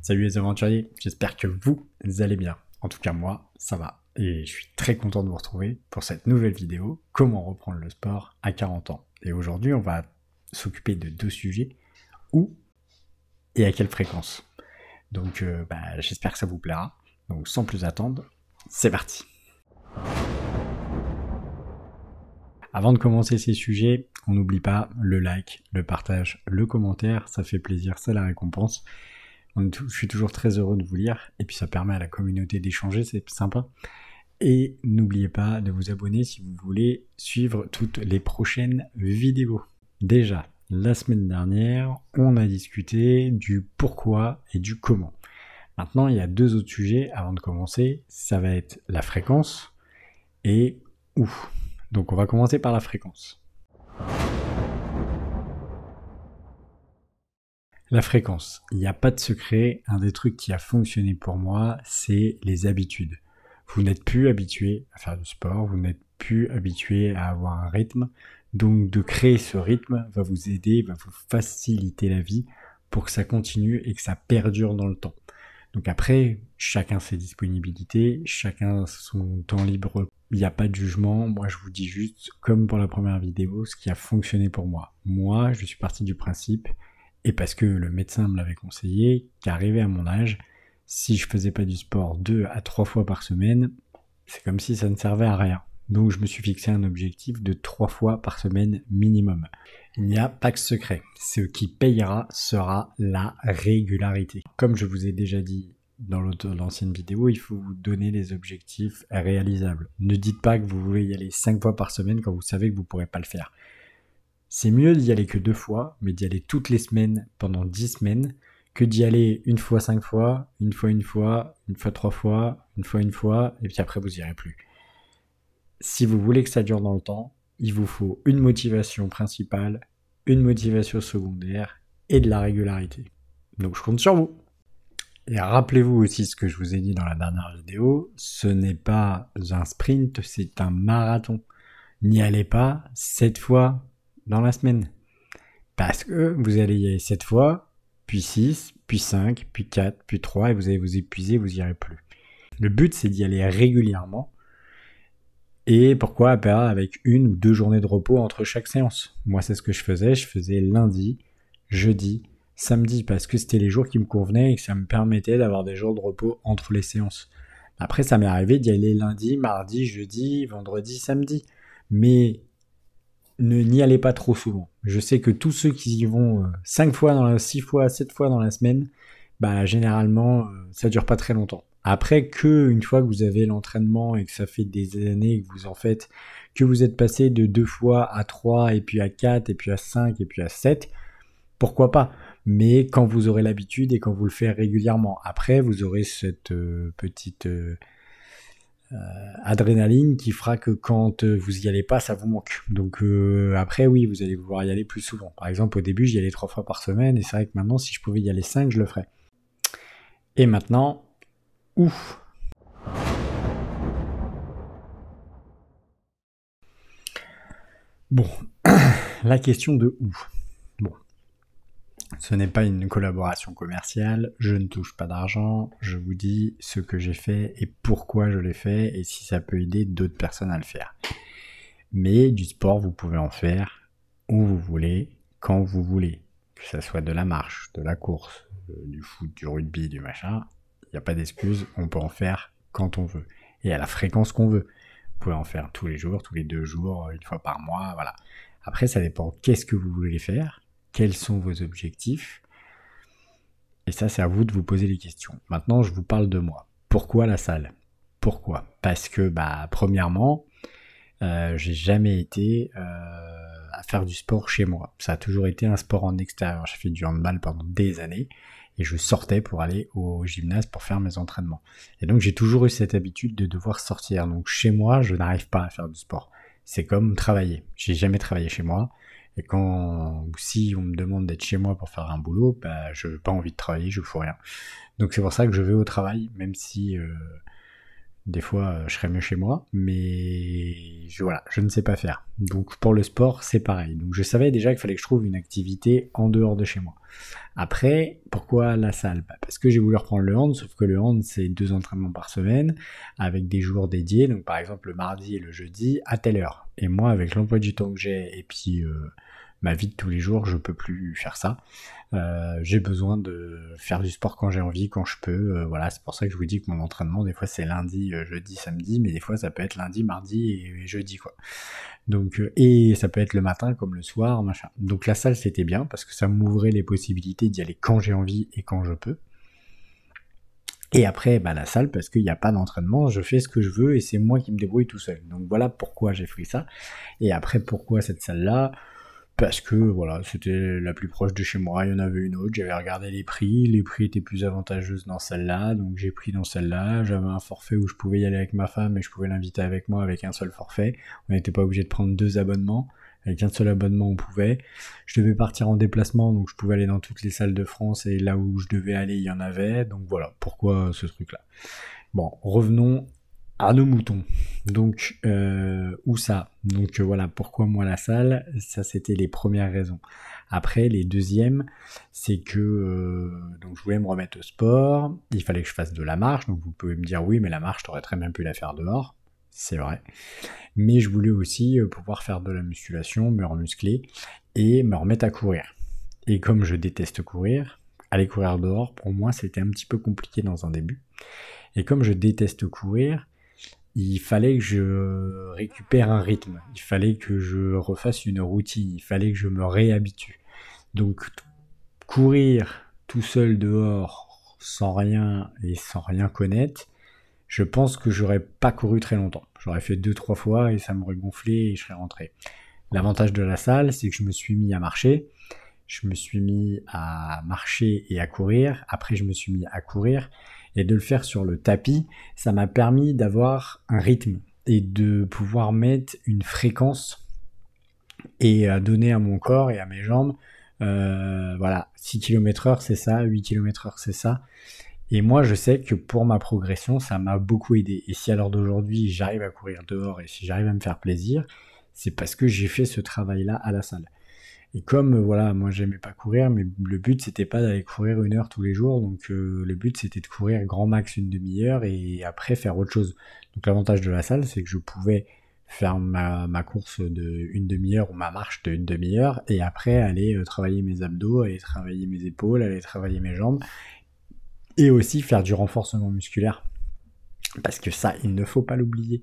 Salut les aventuriers, j'espère que vous allez bien. En tout cas moi, ça va. Et je suis très content de vous retrouver pour cette nouvelle vidéo, comment reprendre le sport à 40 ans. Et aujourd'hui, on va s'occuper de deux sujets, où et à quelle fréquence. Donc j'espère que ça vous plaira. Donc sans plus attendre, c'est parti. Avant de commencer ces sujets, on n'oublie pas le like, le partage, le commentaire, ça fait plaisir, c'est la récompense. Je suis toujours très heureux de vous lire, et puis ça permet à la communauté d'échanger, c'est sympa. Et n'oubliez pas de vous abonner si vous voulez suivre toutes les prochaines vidéos. Déjà, la semaine dernière, on a discuté du pourquoi et du comment. Maintenant, il y a deux autres sujets avant de commencer, ça va être la fréquence et où. Donc on va commencer par la fréquence. La fréquence, il n'y a pas de secret, un des trucs qui a fonctionné pour moi, c'est les habitudes. Vous n'êtes plus habitué à faire du sport, vous n'êtes plus habitué à avoir un rythme, donc de créer ce rythme va vous aider, va vous faciliter la vie pour que ça continue et que ça perdure dans le temps. Donc après, chacun ses disponibilités, chacun son temps libre, il n'y a pas de jugement, moi je vous dis juste, comme pour la première vidéo, ce qui a fonctionné pour moi. Moi, je suis parti du principe, et parce que le médecin me l'avait conseillé, qu'arrivé à mon âge, si je faisais pas du sport 2 à 3 fois par semaine, c'est comme si ça ne servait à rien. Donc je me suis fixé un objectif de 3 fois par semaine minimum. Il n'y a pas de secret. Ce qui payera sera la régularité. Comme je vous ai déjà dit dans l'ancienne vidéo, il faut vous donner des objectifs réalisables. Ne dites pas que vous voulez y aller 5 fois par semaine quand vous savez que vous ne pourrez pas le faire. C'est mieux d'y aller que 2 fois, mais d'y aller toutes les semaines pendant 10 semaines, que d'y aller une fois 5 fois, une fois 3 fois, une fois, et puis après vous irez plus. Si vous voulez que ça dure dans le temps, il vous faut une motivation principale, une motivation secondaire et de la régularité. Donc je compte sur vous. Et rappelez-vous aussi ce que je vous ai dit dans la dernière vidéo, ce n'est pas un sprint, c'est un marathon. N'y allez pas 7 fois dans la semaine. Parce que vous allez y aller 7 fois, puis 6, puis 5, puis 4, puis 3, et vous allez vous épuiser, vous irez plus. Le but, c'est d'y aller régulièrement. Et pourquoi pas avec 1 ou 2 journées de repos entre chaque séance. Moi, c'est ce que je faisais lundi, jeudi, samedi, parce que c'était les jours qui me convenaient et que ça me permettait d'avoir des jours de repos entre les séances. Après, ça m'est arrivé d'y aller lundi, mardi, jeudi, vendredi, samedi. Mais n'y allez pas trop souvent. Je sais que tous ceux qui y vont 5 fois, 6 fois, 7 fois dans la semaine, généralement, ça dure pas très longtemps. Après, une fois que vous avez l'entraînement et que ça fait des années que vous en faites, que vous êtes passé de 2 fois à 3, et puis à 4, et puis à 5, et puis à 7, pourquoi pas? Mais quand vous aurez l'habitude et quand vous le faites régulièrement. Après, vous aurez cette petite adrénaline qui fera que quand vous y allez pas, ça vous manque. Donc après, oui, vous allez pouvoir y aller plus souvent. Par exemple, au début, j'y allais 3 fois par semaine, et c'est vrai que maintenant, si je pouvais y aller 5, je le ferais. Et maintenant, où? Bon, la question de où. Bon, ce n'est pas une collaboration commerciale, je ne touche pas d'argent, je vous dis ce que j'ai fait et pourquoi je l'ai fait et si ça peut aider d'autres personnes à le faire. Mais du sport, vous pouvez en faire où vous voulez, quand vous voulez. Que ça soit de la marche, de la course, du foot, du rugby, du machin, il n'y a pas d'excuse, on peut en faire quand on veut. Et à la fréquence qu'on veut. Vous pouvez en faire tous les jours, tous les 2 jours, 1 fois par mois, voilà. Après, ça dépend qu'est-ce que vous voulez faire, quels sont vos objectifs. Et ça, c'est à vous de vous poser les questions. Maintenant, je vous parle de moi. Pourquoi la salle? Pourquoi? Parce que, premièrement, j'ai jamais été à faire du sport chez moi. Ça a toujours été un sport en extérieur. J'ai fait du handball pendant des années et je sortais pour aller au gymnase pour faire mes entraînements. Et donc j'ai toujours eu cette habitude de devoir sortir. Donc chez moi, je n'arrive pas à faire du sport. C'est comme travailler. J'ai jamais travaillé chez moi. Et si on me demande d'être chez moi pour faire un boulot, je n'ai pas envie de travailler, je fous rien. Donc c'est pour ça que je vais au travail, même si Des fois, je serais mieux chez moi, mais voilà, je ne sais pas faire. Donc pour le sport, c'est pareil. Donc je savais déjà qu'il fallait que je trouve une activité en dehors de chez moi. Après, pourquoi la salle? Parce que j'ai voulu reprendre le hand, sauf que le hand, c'est 2 entraînements par semaine, avec des jours dédiés, donc par exemple le mardi et le jeudi, à telle heure. Et moi, avec l'emploi du temps que j'ai, et puis ma vie de tous les jours, je peux plus faire ça. J'ai besoin de faire du sport quand j'ai envie, quand je peux. Voilà, c'est pour ça que je vous dis que mon entraînement, des fois c'est lundi, jeudi, samedi, mais des fois ça peut être lundi, mardi et jeudi, quoi. Donc, et ça peut être le matin comme le soir, machin. Donc la salle c'était bien parce que ça m'ouvrait les possibilités d'y aller quand j'ai envie et quand je peux. Et après, la salle, parce qu'il n'y a pas d'entraînement, je fais ce que je veux et c'est moi qui me débrouille tout seul. Donc voilà pourquoi j'ai fait ça. Et après, pourquoi cette salle-là? Parce que voilà, c'était la plus proche de chez moi, il y en avait une autre, j'avais regardé les prix étaient plus avantageux dans celle-là, donc j'ai pris dans celle-là, j'avais un forfait où je pouvais y aller avec ma femme et je pouvais l'inviter avec moi avec un seul forfait, on n'était pas obligé de prendre 2 abonnements, avec un seul abonnement on pouvait, je devais partir en déplacement, donc je pouvais aller dans toutes les salles de France et là où je devais aller il y en avait, donc voilà, pourquoi ce truc-là. Bon, revenons à nos moutons. Donc, où ça? Donc voilà, pourquoi moi la salle? Ça, c'était les premières raisons. Après, les deuxièmes, c'est que donc je voulais me remettre au sport, il fallait que je fasse de la marche, donc vous pouvez me dire oui, mais la marche, t'aurais très bien pu la faire dehors, c'est vrai. Mais je voulais aussi pouvoir faire de la musculation, me remuscler et me remettre à courir. Et comme je déteste courir, aller courir dehors, pour moi, c'était un petit peu compliqué dans un début. Et comme je déteste courir, il fallait que je récupère un rythme, il fallait que je refasse une routine, il fallait que je me réhabitue. Donc courir tout seul dehors, sans rien et sans rien connaître, je pense que j'aurais pas couru très longtemps. J'aurais fait 2-3 fois et ça m'aurait gonflé et je serais rentré. L'avantage de la salle, c'est que je me suis mis à marcher. Je me suis mis à marcher et à courir. Après, je me suis mis à courir. Et de le faire sur le tapis, ça m'a permis d'avoir un rythme et de pouvoir mettre une fréquence et à donner à mon corps et à mes jambes, voilà, 6 km/h c'est ça, 8 km/h c'est ça. Et moi, je sais que pour ma progression, ça m'a beaucoup aidé. Et si à l'heure d'aujourd'hui, j'arrive à courir dehors et si j'arrive à me faire plaisir, c'est parce que j'ai fait ce travail-là à la salle. Et comme voilà, moi j'aimais pas courir, mais le but c'était pas d'aller courir 1 heure tous les jours, donc le but c'était de courir grand max une demi-heure et après faire autre chose. Donc l'avantage de la salle, c'est que je pouvais faire ma course de une demi-heure ou ma marche de une demi-heure et après aller travailler mes abdos, aller travailler mes épaules, aller travailler mes jambes et aussi faire du renforcement musculaire. Parce que ça, il ne faut pas l'oublier.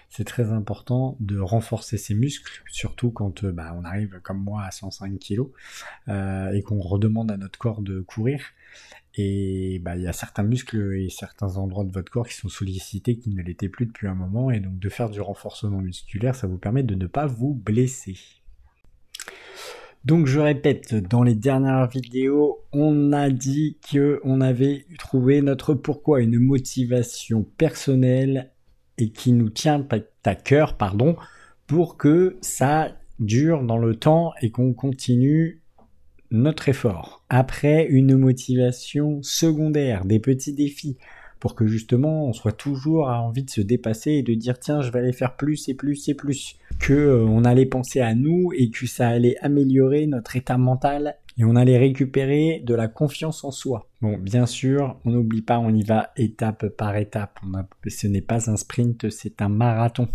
C'est très important de renforcer ses muscles, surtout quand on arrive comme moi à 105 kg et qu'on redemande à notre corps de courir. Et il y a certains muscles et certains endroits de votre corps qui sont sollicités qui ne l'étaient plus depuis un moment. Et donc de faire du renforcement musculaire, ça vous permet de ne pas vous blesser. Donc je répète, dans les dernières vidéos, on a dit qu'on avait trouvé notre pourquoi, une motivation personnelle et qui nous tient à cœur, pour que ça dure dans le temps et qu'on continue notre effort. Après, une motivation secondaire, des petits défis, pour que justement on soit toujours à envie de se dépasser et de dire tiens je vais aller faire plus et plus et plus, que on allait penser à nous et que ça allait améliorer notre état mental et on allait récupérer de la confiance en soi. Bon, bien sûr, on n'oublie pas, on y va étape par étape. Ce n'est pas un sprint, c'est un marathon.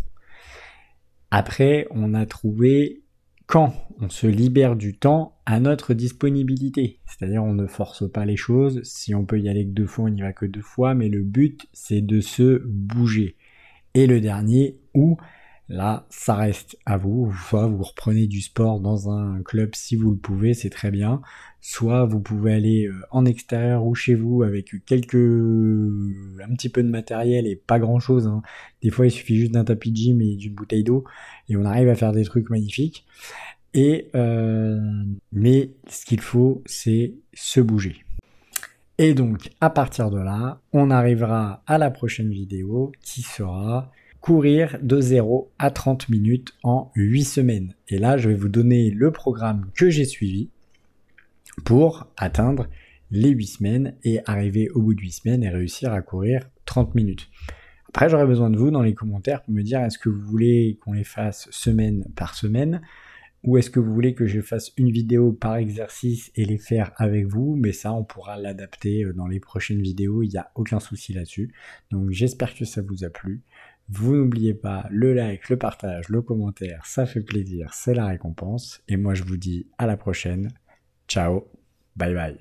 Après, on a trouvé quand on se libère du temps à notre disponibilité. C'est-à-dire, on ne force pas les choses. Si on peut y aller que 2 fois, on n'y va que 2 fois. Mais le but, c'est de se bouger. Et le dernier, où là, ça reste à vous. Soit vous reprenez du sport dans un club si vous le pouvez, c'est très bien. Soit vous pouvez aller en extérieur ou chez vous avec un petit peu de matériel et pas grand chose. Hein. Des fois, il suffit juste d'un tapis de gym et d'une bouteille d'eau et on arrive à faire des trucs magnifiques. Mais ce qu'il faut, c'est se bouger. Et donc, à partir de là, on arrivera à la prochaine vidéo qui sera courir de 0 à 30 minutes en 8 semaines. Et là, je vais vous donner le programme que j'ai suivi pour atteindre les 8 semaines et arriver au bout de 8 semaines et réussir à courir 30 minutes. Après, j'aurais besoin de vous dans les commentaires pour me dire est-ce que vous voulez qu'on les fasse semaine par semaine ou est-ce que vous voulez que je fasse une vidéo par exercice et les faire avec vous, mais ça, on pourra l'adapter dans les prochaines vidéos, il n'y a aucun souci là-dessus. Donc j'espère que ça vous a plu. Vous n'oubliez pas le like, le partage, le commentaire, ça fait plaisir, c'est la récompense. Et moi je vous dis à la prochaine. Ciao, bye bye.